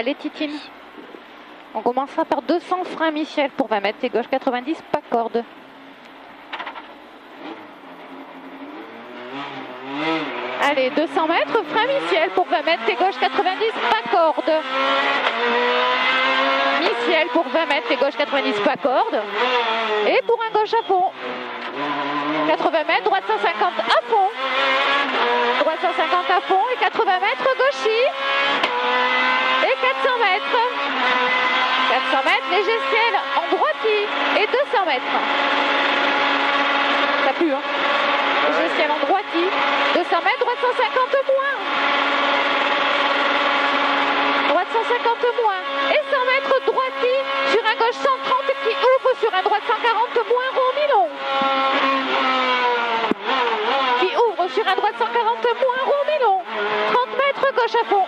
Allez Titine. On commencera par 200 freins Michel pour 20 mètres et gauche 90, pas corde. Allez, 200 mètres, frein Michel pour 20 mètres et gauche 90, pas corde. Michel pour 20 mètres et gauche 90, pas corde. Et pour un gauche à fond. 80 mètres, droite 150 à fond. Droite 150 à fond et 80 mètres, gauchis. Et 400 mètres. 400 mètres, léger ciel en droitie. Et 200 mètres. Ça pue, hein. Léger ciel en droitie. 200 mètres, droite 150 moins. Droite 150 moins. Et 100 mètres, droitie sur un gauche 130 qui ouvre sur un droite 140 moins, rond mi-long. Qui ouvre sur un droite 140 moins, rond mi-long. 30 mètres, gauche à fond.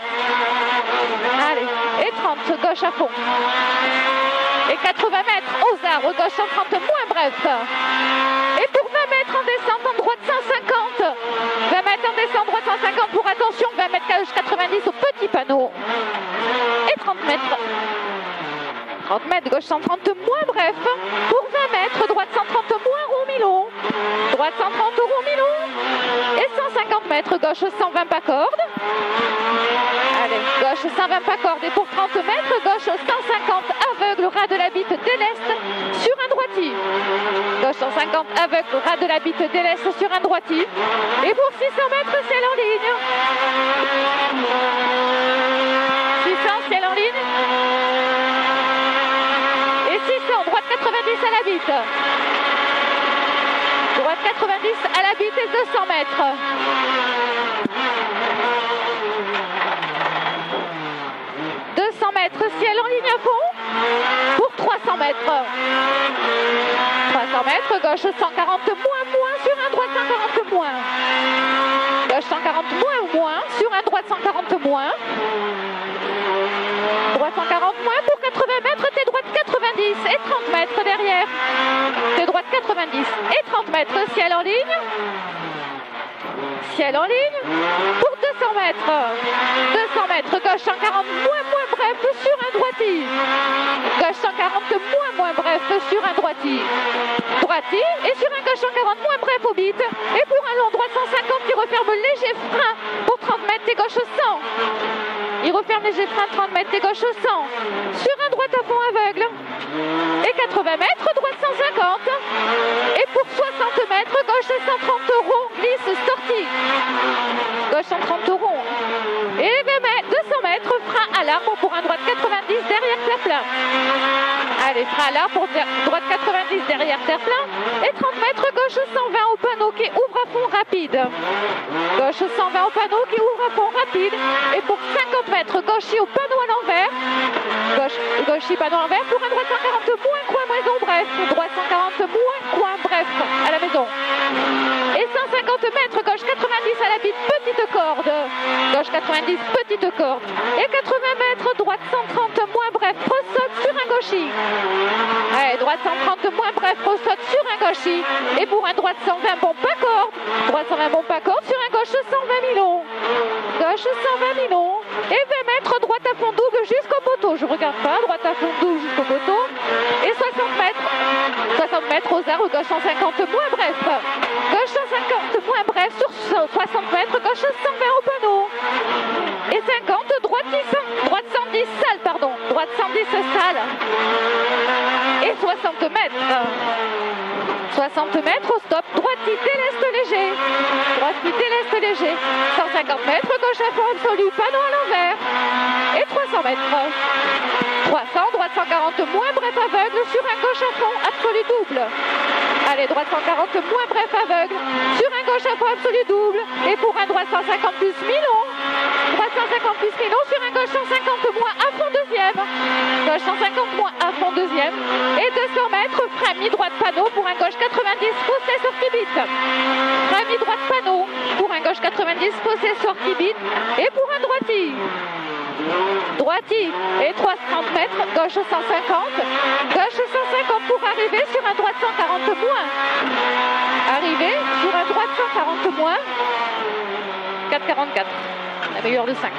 Allez, et 30, gauche à fond. Et 80 mètres, aux arbres, gauche 130 moins, bref. Et pour 20 mètres en descente, en droite 150. 20 mètres en descente, droite 150 pour attention, 20 mètres gauche 90 au petit panneau. Et 30 mètres. 30 mètres, gauche 130 moins, bref. Pour 20 mètres, droite 130 moins, rond mi-long. Droite 130 rond mi-long. Et 150 mètres, gauche 120 pas corde. Allez, gauche 120 pas corde. Et pour 30 mètres, gauche 150 aveugle, ras de la bite dès l'est sur un droitier. Gauche 150 aveugle, ras de la bite dès l'est sur un droitier. Et pour 600 mètres, ciel en ligne. 600, ciel en ligne. Et 600, droite 90 à la bite. Droite 90 à la bite et 200 mètres. 200 mètres, ciel en ligne à fond. Pour 300 mètres. 300 mètres, gauche 140 moins sur un droite 140 moins. Gauche 140 moins sur un droite 140 moins. Droite 140 moins pour 80 mètres, t'es droite 90 et 30 mètres derrière. T'es droite 90 et 30 mètres, ciel en ligne. Ciel en ligne pour 200 mètres. 200 mètres, gauche 140 moins bref sur un droitier. Gauche 140 moins bref sur un droitier. Droitier et sur un gauche 140 moins bref au bit. Et pour un long droite 150 qui referme léger frein pour 30 mètres, t'es gauche 100. Il referme léger frein 30 mètres, t'es gauche 100. Sur un droite à fond aveugle. Et 80 mètres, droite 150. Et pour 60 mètres, gauche 130 rond, glisse, sortie. Gauche 130 rond. Et 200 mètres, frein à l'arbre pour un droite 90 derrière terre-plein. Allez, frein à l'arbre pour droite 90 derrière terre-plein. Et 30 mètres, gauche 120 au panneau qui ouvre à fond rapide. Gauche 120 au panneau qui ouvre à fond rapide. Et pour 50 mètres, gauche au panneau à l'envers. Gauche panneau à l'envers pour un droite 140 moins coin maison bref. Droite 140 moins coin bref à la maison. Et 150 mètres, gauche 90 à la bite, petite corde. Gauche 90, petite corde. Et 80 mètres, droite 130 moins bref, saute sur un gauchis. Ouais, droite 130 moins bref, saute sur un gauchis. Et pour un droite 120 bon pas corde. Droite 120 bon pas corde sur un gauche 120 milons. Gauche 120 milons. Et 20 mètres, droite à fond double jusqu'au poteau. Je regarde pas, droite à fond double jusqu'au poteau. Et 60 mètres. 60 mètres aux arbres, gauche 150 moins bref. Gauche 150 moins bref sur 60 mètres, gauche 120 au panneau. Et 50, droite 110 sale, pardon. Droite 110 sale. Et 60 mètres. 60 mètres au stop, droite qui déleste léger. Droite qui déleste léger. 150 mètres, gauche à fond absolu, panneau à l'envers. Et 300 mètres. 300, droite 140 moins bref aveugle sur un gauche à fond absolu double. Allez, droite 140 moins bref aveugle sur un gauche à fond absolu double. Et pour un droite 150 plus milon. Droite 150 plus milon sur un gauche 150 moins à fond deuxième. Gauche 150 moins à fond deuxième. Et 200 mètres, frein mi-droite panneau pour un gauche 90 fossé sortie bite. Frein mi-droite panneau pour un gauche 90 fossé sortie bite. Et pour un droitier. Droitier et 330 mètres, gauche 150. Gauche 150 pour arriver sur un droite 140 moins. Arriver sur un droite 140 moins. 4,44. La meilleure de 5.